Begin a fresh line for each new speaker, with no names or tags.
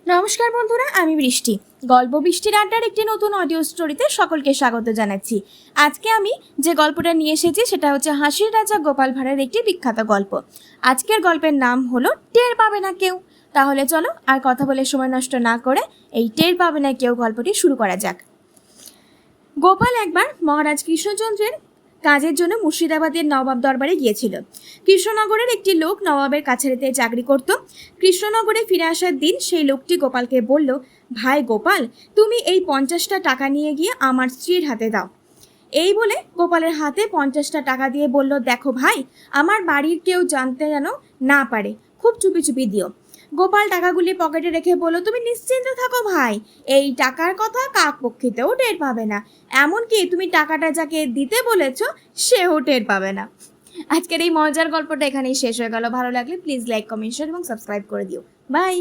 নমস্কার বন্ধুরা, আমি বৃষ্টি। গল্প বৃষ্টির আড্ডার একটি নতুন অডিও স্টোরিতে সকলকে স্বাগত জানাচ্ছি। আজকে আমি যে গল্পটা নিয়ে এসেছি সেটা হচ্ছে হাসির রাজা গোপাল ভাঁড়ের একটি বিখ্যাত গল্প। আজকের গল্পের নাম হলো টের পাবে না কেউ। তাহলে চলো আর কথা বলে সময় নষ্ট না করে এই টের পাবে না কেউ গল্পটি শুরু করা যাক। গোপাল একবার মহারাজ কৃষ্ণচন্দ্রের কাজের জন্য মুর্শিদাবাদের নবাব দরবারে গিয়েছিল। কৃষ্ণনগরের একটি লোক নবাবের কাছারিতে চাকরি করত। কৃষ্ণনগরে ফিরে আসার দিন সেই লোকটি গোপালকে বলল, ভাই গোপাল, তুমি এই 50টা টাকা নিয়ে গিয়ে আমার স্ত্রীর হাতে দাও। এই বলে গোপালের হাতে 50টা টাকা দিয়ে বলল, দেখো ভাই, আমার বাড়ির কেউ জানতে যেন না পারে, খুব চুপি চুপি দিও। গোপাল টাকাগুলি পকেটে রেখে বলল, তুমি নিশ্চিন্ত থাকো ভাই, এই টাকার কথা কাক পক্ষিতেও টের পাবে না, এমনকি তুমি টাকাটা যাকে দিতে বলেছ সেও টের পাবে না। আজকের এই মজার গল্পটা এখানেই শেষ হয়ে গেল। ভালো লাগলে প্লিজ লাইক, কমেন্ট, শেয়ার এবং সাবস্ক্রাইব করে দিও। বাই।